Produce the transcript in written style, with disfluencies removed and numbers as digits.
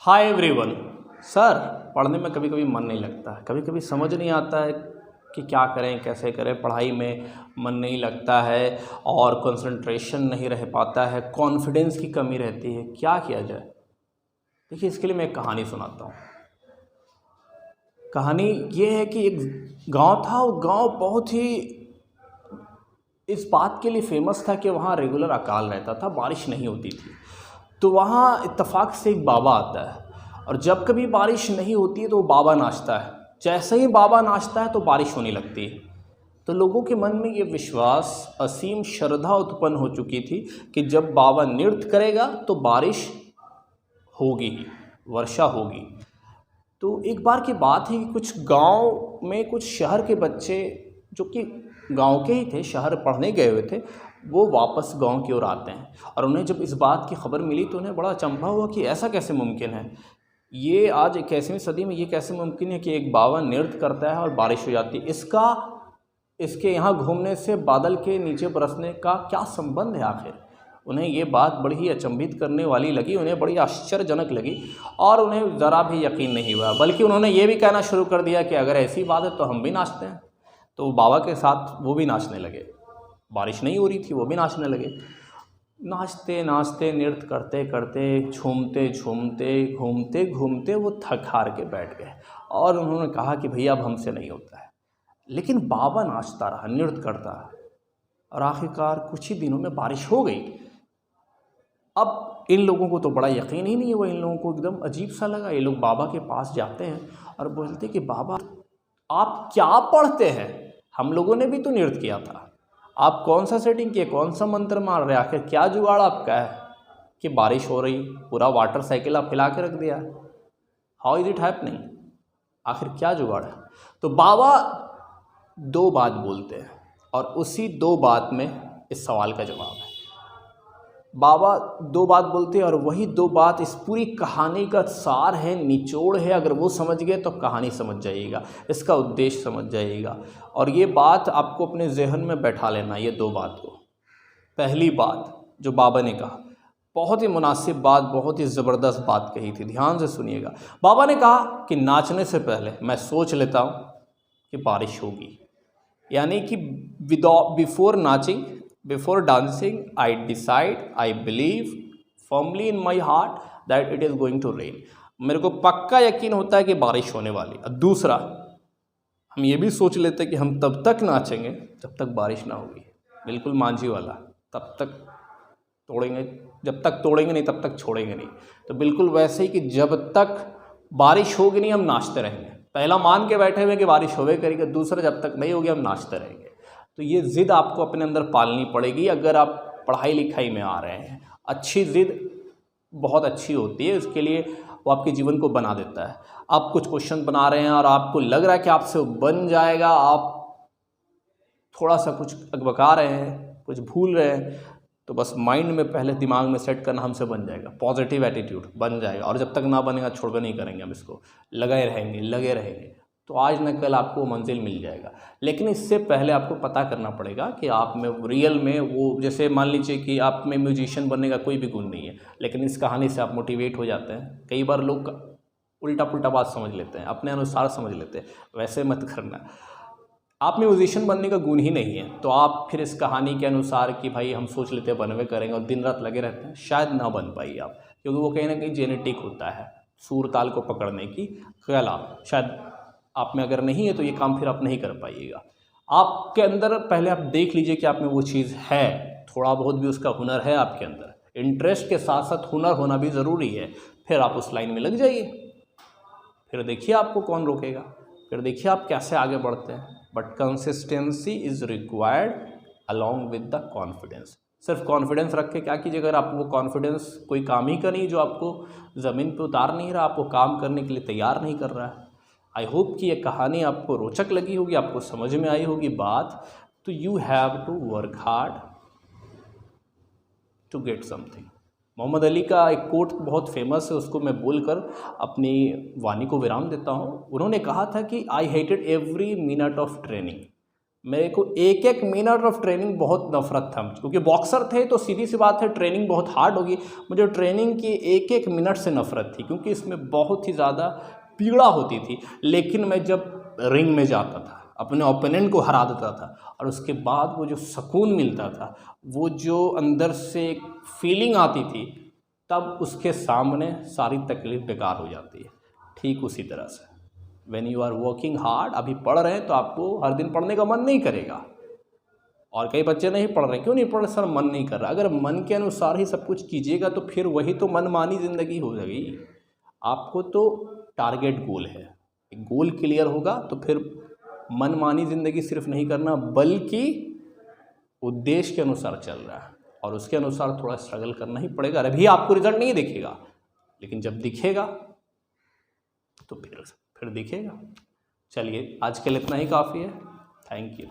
Hi everyone. Sir, पढ़ने में कभी कभी मन नहीं लगता है, कभी कभी समझ नहीं आता है कि क्या करें कैसे करें। पढ़ाई में मन नहीं लगता है और कंसंट्रेशन नहीं रह पाता है, कॉन्फिडेंस की कमी रहती है। क्या किया जाए? देखिए, इसके लिए मैं एक कहानी सुनाता हूँ। कहानी ये है कि एक गांव था। वो गांव बहुत ही इस बात के लिए फेमस था कि वहाँ रेगुलर अकाल रहता था, बारिश नहीं होती थी। तो वहाँ इत्तेफाक से एक बाबा आता है और जब कभी बारिश नहीं होती है तो वो बाबा नाचता है। जैसे ही बाबा नाचता है तो बारिश होने लगती है। तो लोगों के मन में ये विश्वास, असीम श्रद्धा उत्पन्न हो चुकी थी कि जब बाबा नृत्य करेगा तो बारिश होगी ही, वर्षा होगी। तो एक बार की बात है कि कुछ गांव में कुछ शहर के बच्चे, जो कि गांव के ही थे, शहर पढ़ने गए हुए थे, वो वापस गांव की ओर आते हैं। और उन्हें जब इस बात की खबर मिली तो उन्हें बड़ा अचंभा हुआ कि ऐसा कैसे मुमकिन है। ये आज 21वीं सदी में ये कैसे मुमकिन है कि एक बाबा नृत्य करता है और बारिश हो जाती है। इसके यहाँ घूमने से बादल के नीचे बरसने का क्या संबंध है आखिर? उन्हें ये बात बड़ी ही अचंभित करने वाली लगी, उन्हें बड़ी आश्चर्यजनक लगी और उन्हें ज़रा भी यकीन नहीं हुआ। बल्कि उन्होंने ये भी कहना शुरू कर दिया कि अगर ऐसी बात है तो हम भी नाचते हैं। तो बाबा के साथ वो भी नाचने लगे। बारिश नहीं हो रही थी, वो भी नाचने लगे। नाचते नाचते, नृत्य करते करते, झूमते झूमते, घूमते घूमते वो थक हार के बैठ गए और उन्होंने कहा कि भैया अब हमसे नहीं होता है। लेकिन बाबा नाचता रहा, नृत्य करता रहा और आखिरकार कुछ ही दिनों में बारिश हो गई। अब इन लोगों को तो बड़ा यकीन ही नहीं हुआ, इन लोगों को एकदम अजीब सा लगा। ये लोग बाबा के पास जाते हैं और बोलते कि बाबा, आप क्या पढ़ते हैं? हम लोगों ने भी तो नृत्य किया था। आप कौन सा सेटिंग किए, कौन सा मंत्र मार रहे, आखिर क्या जुगाड़ आपका है कि बारिश हो रही, पूरा वाटर साइकिल आप हिला के रख दिया? How is it happening? आखिर क्या जुगाड़ है? तो बाबा दो बात बोलते हैं और उसी दो बात में इस सवाल का जवाब है। बाबा दो बात बोलते हैं और वही दो बात इस पूरी कहानी का सार है, निचोड़ है। अगर वो समझ गए तो कहानी समझ जाइएगा, इसका उद्देश्य समझ जाइएगा। और ये बात आपको अपने जहन में बैठा लेना, ये दो बात को। पहली बात जो बाबा ने कहा, बहुत ही मुनासिब बात, बहुत ही ज़बरदस्त बात कही थी, ध्यान से सुनिएगा। बाबा ने कहा कि नाचने से पहले मैं सोच लेता हूँ कि बारिश होगी। यानी कि बिफोर नाचिंग, before dancing, I decide, I believe firmly in my heart that it is going to rain. मेरे को पक्का यकीन होता है कि बारिश होने वाली। और दूसरा, हम ये भी सोच लेते हैं कि हम तब तक नाचेंगे जब तक बारिश ना होगी। बिल्कुल मांझी वाला, तब तक तोड़ेंगे, जब तक तोड़ेंगे नहीं तब तक छोड़ेंगे नहीं। तो बिल्कुल वैसे ही कि जब तक बारिश होगी नहीं हम नाचते रहेंगे। पहला मान के बैठे हुए कि बारिश होवे करेगी, दूसरा जब तक नहीं होगी हम नाचते रहेंगे। तो ये ज़िद आपको अपने अंदर पालनी पड़ेगी अगर आप पढ़ाई लिखाई में आ रहे हैं। अच्छी ज़िद बहुत अच्छी होती है, इसके लिए वो आपके जीवन को बना देता है। आप कुछ क्वेश्चन बना रहे हैं और आपको लग रहा है कि आपसे वो बन जाएगा, आप थोड़ा सा कुछ अकबका रहे हैं, कुछ भूल रहे हैं, तो बस माइंड में पहले दिमाग में सेट करना हमसे बन जाएगा। पॉजिटिव एटीट्यूड बन जाएगा और जब तक ना बनेगा छोड़ नहीं करेंगे हम इसको, लगे रहेंगे लगे रहेंगे। तो आज न कल आपको मंजिल मिल जाएगा। लेकिन इससे पहले आपको पता करना पड़ेगा कि आप में रियल में वो, जैसे मान लीजिए कि आप में म्यूजिशियन बनने का कोई भी गुण नहीं है, लेकिन इस कहानी से आप मोटिवेट हो जाते हैं। कई बार लोग उल्टा पुल्टा बात समझ लेते हैं, अपने अनुसार समझ लेते हैं, वैसे मत करना। आप में म्यूजिशियन बनने का गुण ही नहीं है तो आप फिर इस कहानी के अनुसार कि भाई हम सोच लेते हैं बनवे करेंगे और दिन रात लगे रहते हैं, शायद ना बन पाइए आप, क्योंकि वो कहीं ना कहीं जेनेटिक होता है, सुर ताल को पकड़ने की कला शायद आप में अगर नहीं है तो ये काम फिर आप नहीं कर पाइएगा। आपके अंदर पहले आप देख लीजिए कि आप में वो चीज़ है, थोड़ा बहुत भी उसका हुनर है आपके अंदर। इंटरेस्ट के साथ साथ हुनर होना भी ज़रूरी है। फिर आप उस लाइन में लग जाइए, फिर देखिए आपको कौन रोकेगा, फिर देखिए आप कैसे आगे बढ़ते हैं। But consistency is required along with the confidence. सिर्फ कॉन्फिडेंस रख के क्या कीजिए, अगर आप वो कॉन्फिडेंस कोई काम ही का नहीं, जो आपको ज़मीन पे उतार नहीं रहा, आपको काम करने के लिए तैयार नहीं कर रहा है। आई होप कि ये कहानी आपको रोचक लगी होगी, आपको समझ में आई होगी बात। तो you have to work hard to get something. Muhammad Ali का एक कोट बहुत फेमस है, उसको मैं बोलकर अपनी वाणी को विराम देता हूँ। उन्होंने कहा था कि I hated every minute of training मेरे को एक एक मिनट ऑफ ट्रेनिंग बहुत नफरत था, क्योंकि बॉक्सर थे तो सीधी सी बात है ट्रेनिंग बहुत हार्ड होगी। मुझे ट्रेनिंग की एक एक मिनट से नफरत थी, क्योंकि इसमें बहुत ही ज़्यादा पीड़ा होती थी। लेकिन मैं जब रिंग में जाता था, अपने ओपोनेंट को हरा देता था, और उसके बाद वो जो सुकून मिलता था, वो जो अंदर से एक फीलिंग आती थी, तब उसके सामने सारी तकलीफ बेकार हो जाती है। ठीक उसी तरह से when you are working hard, अभी पढ़ रहे हैं तो आपको हर दिन पढ़ने का मन नहीं करेगा। और कई बच्चे नहीं पढ़ रहे, क्यों नहीं पढ़ रहे? सर मन नहीं कर रहा। अगर मन के अनुसार ही सब कुछ कीजिएगा तो फिर वही तो मनमानी ज़िंदगी हो जाएगी। आपको तो टारगेट गोल है, गोल क्लियर होगा तो फिर मनमानी ज़िंदगी सिर्फ नहीं करना, बल्कि उद्देश्य के अनुसार चल रहा है और उसके अनुसार थोड़ा स्ट्रगल करना ही पड़ेगा। अभी आपको रिजल्ट नहीं दिखेगा, लेकिन जब दिखेगा तो फिर दिखेगा। चलिए, आज के लिए इतना ही काफ़ी है। Thank you.